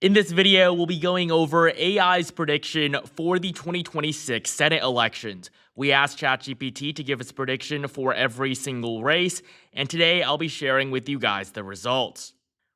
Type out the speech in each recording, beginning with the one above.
In this video, we'll be going over AI's prediction for the 2026 Senate elections. We asked ChatGPT to give its prediction for every single race, and today I'll be sharing with you guys the results.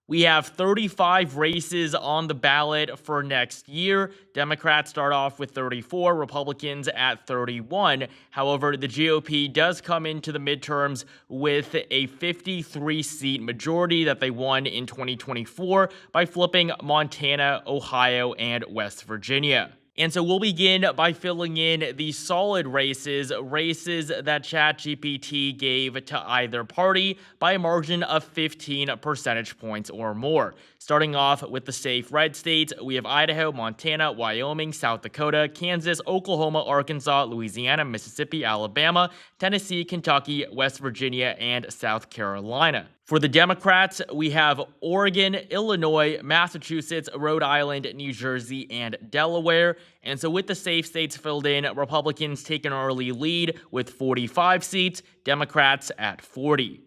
We have 35 races on the ballot for next year. Democrats start off with 34, Republicans at 31. However, the GOP does come into the midterms with a 53-seat majority that they won in 2024 by flipping Montana, Ohio, and West Virginia. And so we'll begin by filling in the solid races that ChatGPT gave to either party by a margin of 15 percentage points or more. Starting off with the safe red states, we have Idaho, Montana, Wyoming, South Dakota, Kansas, Oklahoma, Arkansas, Louisiana, Mississippi, Alabama, Tennessee, Kentucky, West Virginia, and South Carolina. For the Democrats, we have Oregon, Illinois, Massachusetts, Rhode Island, New Jersey, and Delaware. And so with the safe states filled in, Republicans take an early lead with 45 seats, Democrats at 40.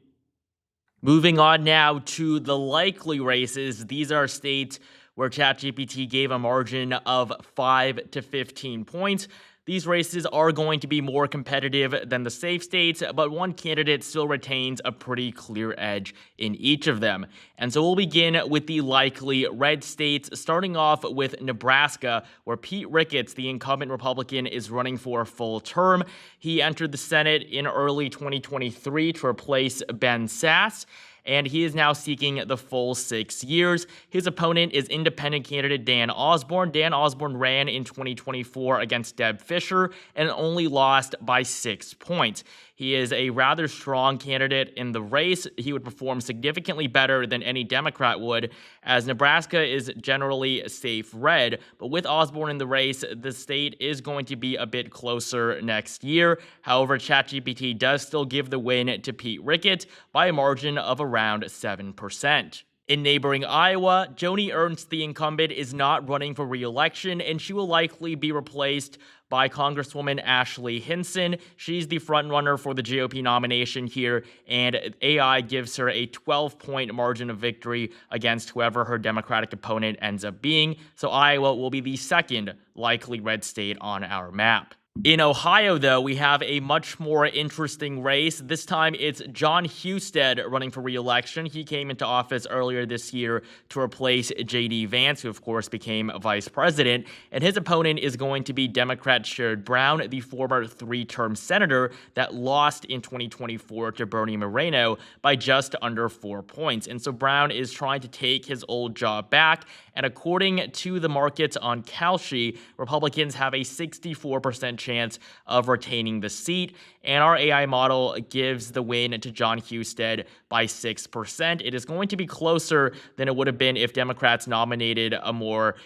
Moving on now to the likely races. These are states where ChatGPT gave a margin of 5 to 15 points. These races are going to be more competitive than the safe states, but one candidate still retains a pretty clear edge in each of them. And so we'll begin with the likely red states, starting off with Nebraska, where Pete Ricketts, the incumbent Republican, is running for a full term. He entered the Senate in early 2023 to replace Ben Sasse, and he is now seeking the full 6 years. His opponent is independent candidate Dan Osborne. Dan Osborne ran in 2024 against Deb Fischer and only lost by 6 points. He is a rather strong candidate in the race. He would perform significantly better than any Democrat would, as Nebraska is generally safe red. But with Osborne in the race, the state is going to be a bit closer next year. However, ChatGPT does still give the win to Pete Ricketts by a margin of around 7%. In neighboring Iowa, Joni Ernst, the incumbent, is not running for re-election, and she will likely be replaced by Congresswoman Ashley Hinson. She's the frontrunner for the GOP nomination here, and AI gives her a 12-point margin of victory against whoever her Democratic opponent ends up being. So Iowa will be the second likely red state on our map. In Ohio, though, we have a much more interesting race. This time, it's Jon Husted running for re-election. He came into office earlier this year to replace J.D. Vance, who, of course, became vice president. And his opponent is going to be Democrat Sherrod Brown, the former 3-term senator that lost in 2024 to Bernie Moreno by just under 4 points. And so Brown is trying to take his old job back. And according to the markets on Kalshi, Republicans have a 64% chance of retaining the seat, and our AI model gives the win to Jon Husted by 6%. It is going to be closer than it would have been if Democrats nominated a more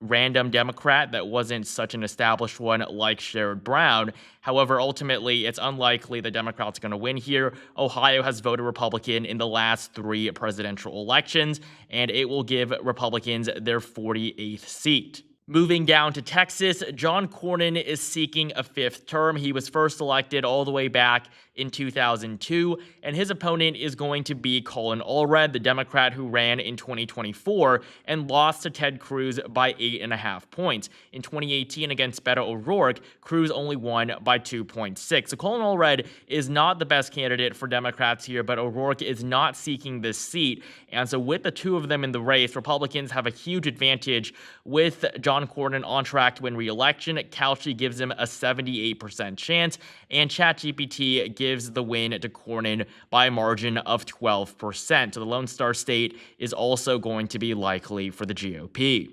random Democrat that wasn't such an established one like Sherrod Brown. However, ultimately, it's unlikely the Democrats are going to win here. Ohio has voted Republican in the last 3 presidential elections, and it will give Republicans their 48th seat. Moving down to Texas, John Cornyn is seeking a 5th term. He was first elected all the way back in 2002, and his opponent is going to be Colin Allred, the Democrat who ran in 2024 and lost to Ted Cruz by 8.5 points. In 2018 against Beto O'Rourke, Cruz only won by 2.6. So Colin Allred is not the best candidate for Democrats here, but O'Rourke is not seeking this seat. And so with the two of them in the race, Republicans have a huge advantage with John Cornyn on track to win re-election. Kalshi gives him a 78% chance, and ChatGPT gives the win to Cornyn by a margin of 12%. So the Lone Star State is also going to be likely for the GOP.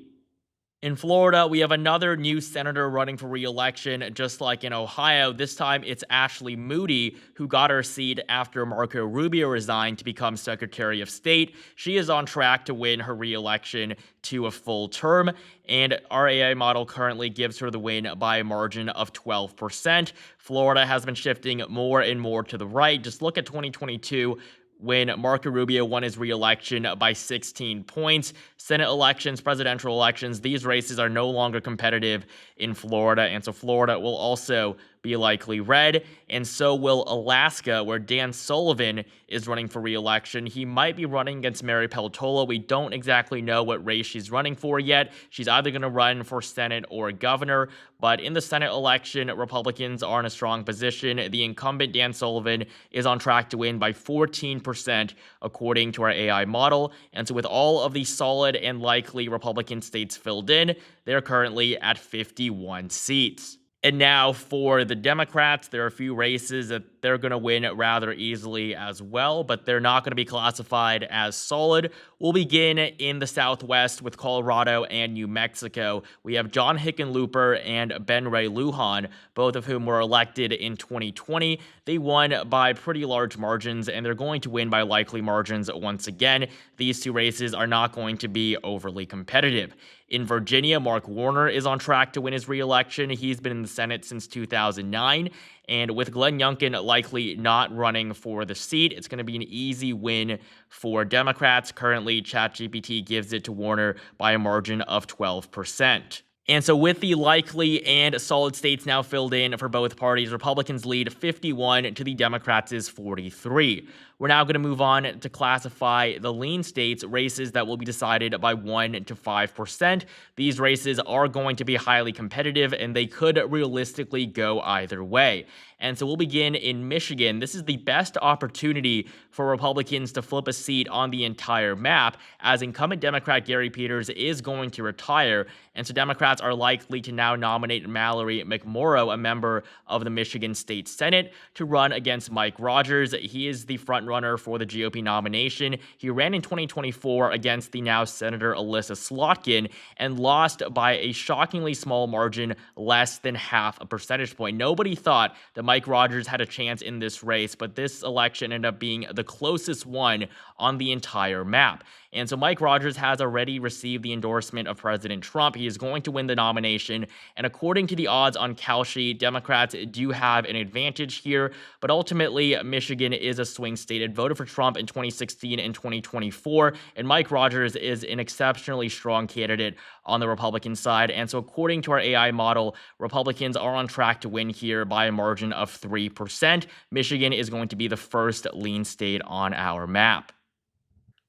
In Florida, we have another new senator running for re-election, just like in Ohio. This time, it's Ashley Moody, who got her seat after Marco Rubio resigned to become Secretary of State. She is on track to win her re-election to a full term, and our AI model currently gives her the win by a margin of 12%. Florida has been shifting more and more to the right. Just look at 2022. When Marco Rubio won his re-election by 16 points. Senate elections, presidential elections, these races are no longer competitive in Florida, and so Florida will also be likely red, and so will Alaska, where Dan Sullivan is running for re-election. He might be running against Mary Peltola. We don't exactly know what race she's running for yet. She's either going to run for Senate or governor, but in the Senate election, Republicans are in a strong position. The incumbent Dan Sullivan is on track to win by 14%, according to our AI model. And so with all of the solid and likely Republican states filled in, they're currently at 51 seats. And now for the Democrats, there are a few races that they're going to win rather easily as well, but they're not going to be classified as solid. We'll begin in the Southwest with Colorado and New Mexico. We have John Hickenlooper and Ben Ray Lujan, both of whom were elected in 2020. They won by pretty large margins, and they're going to win by likely margins once again. These two races are not going to be overly competitive. In Virginia, Mark Warner is on track to win his re-election. He's been in the Senate since 2009. And with Glenn Youngkin likely not running for the seat, it's going to be an easy win for Democrats. Currently, ChatGPT gives it to Warner by a margin of 12%. And so with the likely and solid states now filled in for both parties, Republicans lead 51 to the Democrats' 43. We're now going to move on to classify the lean states, races that will be decided by 1 to 5%. These races are going to be highly competitive, and they could realistically go either way. And so we'll begin in Michigan. This is the best opportunity for Republicans to flip a seat on the entire map, as incumbent Democrat Gary Peters is going to retire. And so Democrats are likely to now nominate Mallory McMorrow, a member of the Michigan State Senate, to run against Mike Rogers. He is the frontrunner for the GOP nomination. He ran in 2024 against the now Senator Alyssa Slotkin and lost by a shockingly small margin, less than half a percentage point. Nobody thought that Mike Rogers had a chance in this race, but this election ended up being the closest one on the entire map. And so Mike Rogers has already received the endorsement of President Trump. He is going to win the nomination. And according to the odds on Kalshi, Democrats do have an advantage here. But ultimately, Michigan is a swing state. It voted for Trump in 2016 and 2024. And Mike Rogers is an exceptionally strong candidate on the Republican side. And so according to our AI model, Republicans are on track to win here by a margin of 3%. Michigan is going to be the first lean state on our map.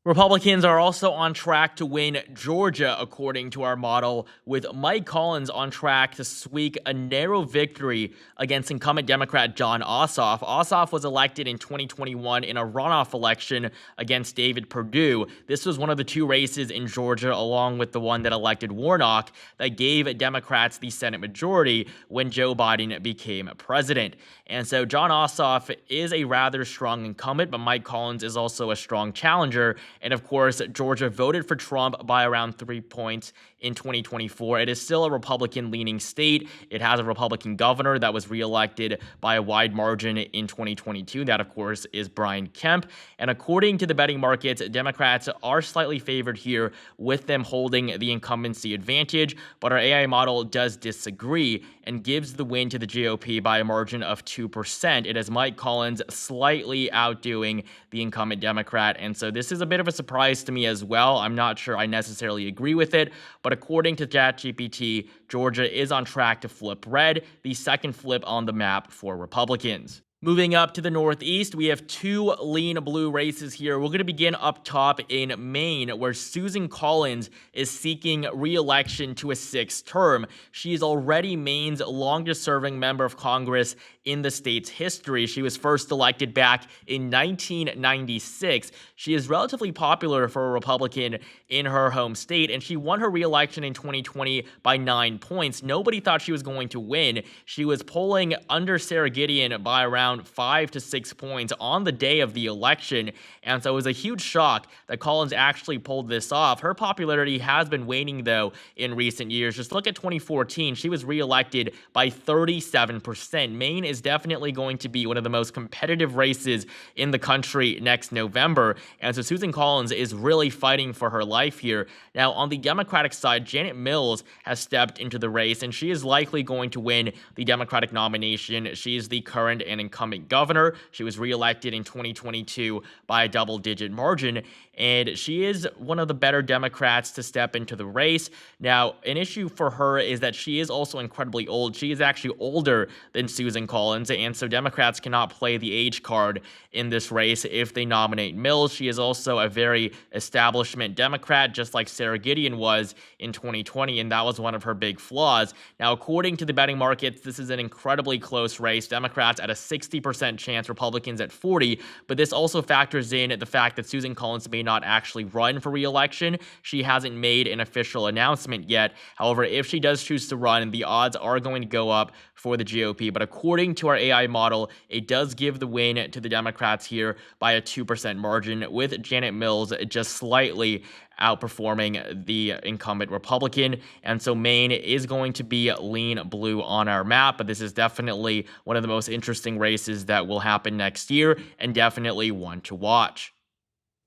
Republicans are also on track to win Georgia, according to our model, with Mike Collins on track to squeak a narrow victory against incumbent Democrat Jon Ossoff. Ossoff was elected in 2021 in a runoff election against David Perdue. This was one of the two races in Georgia, along with the one that elected Warnock, that gave Democrats the Senate majority when Joe Biden became president. And so Jon Ossoff is a rather strong incumbent, but Mike Collins is also a strong challenger. And of course, Georgia voted for Trump by around 3 points in 2024. It is still a Republican-leaning state. It has a Republican governor that was reelected by a wide margin in 2022. That, of course, is Brian Kemp. And according to the betting markets, Democrats are slightly favored here, with them holding the incumbency advantage. But our AI model does disagree and gives the win to the GOP by a margin of 2%. It has Mike Collins slightly outdoing the incumbent Democrat. And so this is a bit of a surprise to me as well. I'm not sure I necessarily agree with it, but according to ChatGPT, Georgia is on track to flip red, the second flip on the map for Republicans. Moving up to the Northeast, we have two lean blue races here. We're going to begin up top in Maine, where Susan Collins is seeking re-election to a sixth term. She is already Maine's longest-serving member of Congress in the state's history. She was first elected back in 1996. She is relatively popular for a Republican in her home state, and she won her re-election in 2020 by 9 points. Nobody thought she was going to win. She was polling under Sarah Gideon by around 5 to 6 points on the day of the election, and so it was a huge shock that Collins actually pulled this off. Her popularity has been waning, though, in recent years. Just look at 2014. She was re-elected by 37%. Maine is definitely going to be one of the most competitive races in the country next November, and so Susan Collins is really fighting for her life here. Now, on the Democratic side, Janet Mills has stepped into the race, and she is likely going to win the Democratic nomination. She is the current and incumbent incumbent governor. She was reelected in 2022 by a double-digit margin, and she is one of the better Democrats to step into the race. Now, an issue for her is that she is also incredibly old. She is actually older than Susan Collins, and so Democrats cannot play the age card in this race if they nominate Mills. She is also a very establishment Democrat, just like Sarah Gideon was in 2020, and that was one of her big flaws. Now, according to the betting markets, this is an incredibly close race. Democrats at a 60% chance, Republicans at 40%, but this also factors in the fact that Susan Collins may not actually run for re-election. She hasn't made an official announcement yet. However, if she does choose to run, the odds are going to go up for the GOP. But according to our AI model, it does give the win to the Democrats here by a 2% margin, with Janet Mills just slightly outperforming the incumbent Republican. And so Maine is going to be lean blue on our map, but this is definitely one of the most interesting races that will happen next year, and definitely one to watch.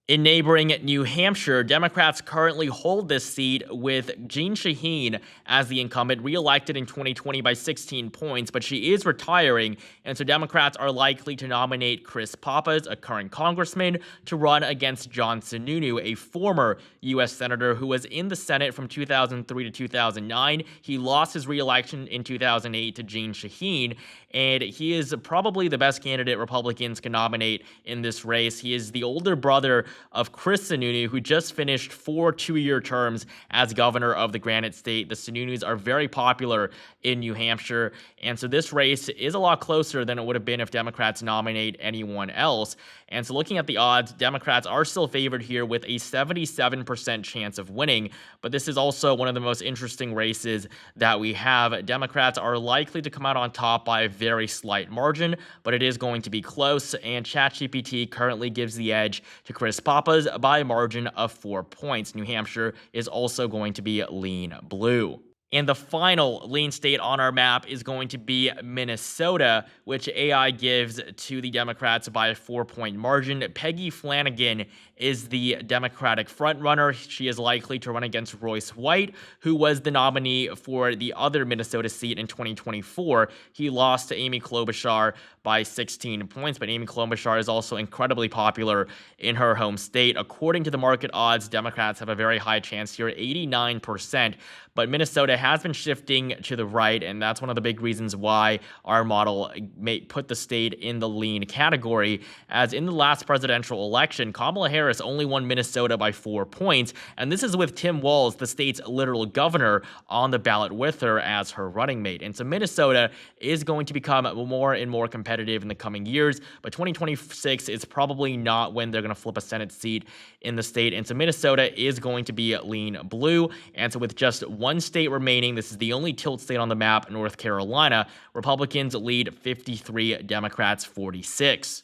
In neighboring New Hampshire, Democrats currently hold this seat with Jeanne Shaheen as the incumbent, reelected in 2020 by 16 points, but she is retiring, and so Democrats are likely to nominate Chris Pappas, a current congressman, to run against John Sununu, a former U.S. senator who was in the Senate from 2003 to 2009. He lost his reelection in 2008 to Jeanne Shaheen, and he is probably the best candidate Republicans can nominate in this race. He is the older brother of Chris Sununu, who just finished 4 two-year terms as governor of the Granite State. The Sununus are very popular in New Hampshire, and so this race is a lot closer than it would have been if Democrats nominate anyone else. And so looking at the odds, Democrats are still favored here with a 77% chance of winning, but this is also one of the most interesting races that we have. Democrats are likely to come out on top by a very slight margin, but it is going to be close, and ChatGPT currently gives the edge to Chris Pappas by a margin of 4 points. New Hampshire is also going to be lean blue. And the final lean state on our map is going to be Minnesota, which AI gives to the Democrats by a 4-point margin. Peggy Flanagan is the Democratic frontrunner. She is likely to run against Royce White, who was the nominee for the other Minnesota seat in 2024. He lost to Amy Klobuchar by 16 points, but Amy Klobuchar is also incredibly popular in her home state. According to the market odds, Democrats have a very high chance here, 89%, but Minnesota has been shifting to the right, and that's one of the big reasons why our model may put the state in the lean category, as in the last presidential election, Kamala Harris only won Minnesota by 4 points, and this is with Tim Walz, the state's literal governor, on the ballot with her as her running mate. And so Minnesota is going to become more and more competitive in the coming years, but 2026 is probably not when they're going to flip a Senate seat in the state. And so Minnesota is going to be lean blue, and so with just one state remaining, this is the only tilt state on the map, North Carolina, Republicans lead 53, Democrats 46.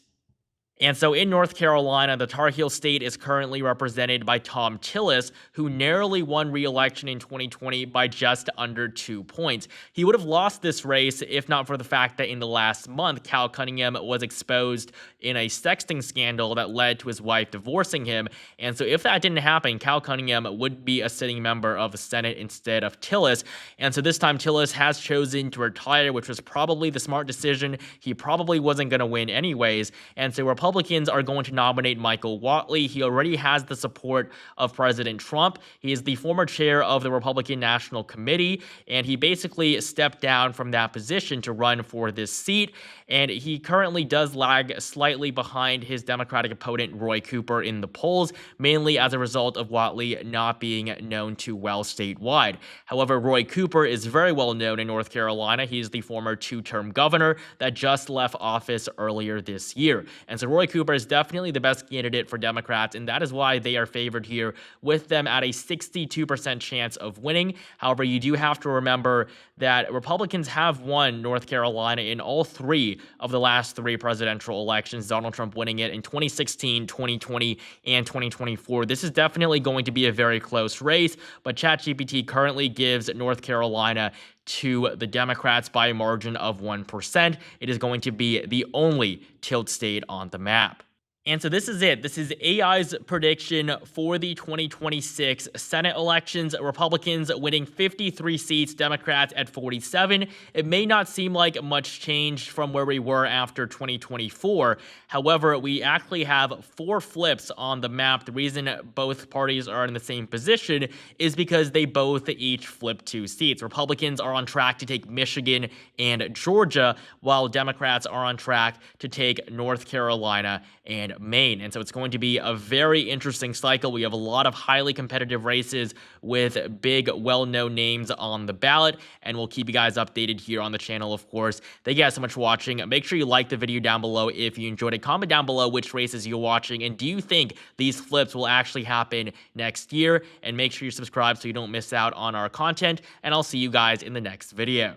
And so in North Carolina, the Tar Heel state is currently represented by Thom Tillis, who narrowly won re-election in 2020 by just under 2 points. He would have lost this race if not for the fact that in the last month, Cal Cunningham was exposed in a sexting scandal that led to his wife divorcing him. And so if that didn't happen, Cal Cunningham would be a sitting member of the Senate instead of Tillis. And so this time Tillis has chosen to retire, which was probably the smart decision. He probably wasn't going to win anyways. And so Republicans are going to nominate Michael Whatley. He already has the support of President Trump. He is the former chair of the Republican National Committee, and he basically stepped down from that position to run for this seat. And he currently does lag slightly behind his Democratic opponent, Roy Cooper, in the polls, mainly as a result of Whatley not being known too well statewide. However, Roy Cooper is very well known in North Carolina. He is the former 2-term governor that just left office earlier this year. And so Roy Cooper is definitely the best candidate for Democrats, and that is why they are favored here, with them at a 62% chance of winning. However, you do have to remember that Republicans have won North Carolina in all 3 of the last 3 presidential elections, Donald Trump winning it in 2016, 2020, and 2024. This is definitely going to be a very close race, but ChatGPT currently gives North Carolina to the Democrats by a margin of 1%. It is going to be the only tilt state on the map. And so this is it. This is AI's prediction for the 2026 Senate elections. Republicans winning 53 seats, Democrats at 47. It may not seem like much change from where we were after 2024. However, we actually have 4 flips on the map. The reason both parties are in the same position is because they both each flip 2 seats. Republicans are on track to take Michigan and Georgia, while Democrats are on track to take North Carolina and Maine. And so it's going to be a very interesting cycle. We have a lot of highly competitive races with big, well-known names on the ballot, and we'll keep you guys updated here on the channel, of course. Thank you guys so much for watching. Make sure you like the video down below if you enjoyed it. Comment down below which races you're watching, and do you think these flips will actually happen next year? And make sure you subscribe so you don't miss out on our content, and I'll see you guys in the next video.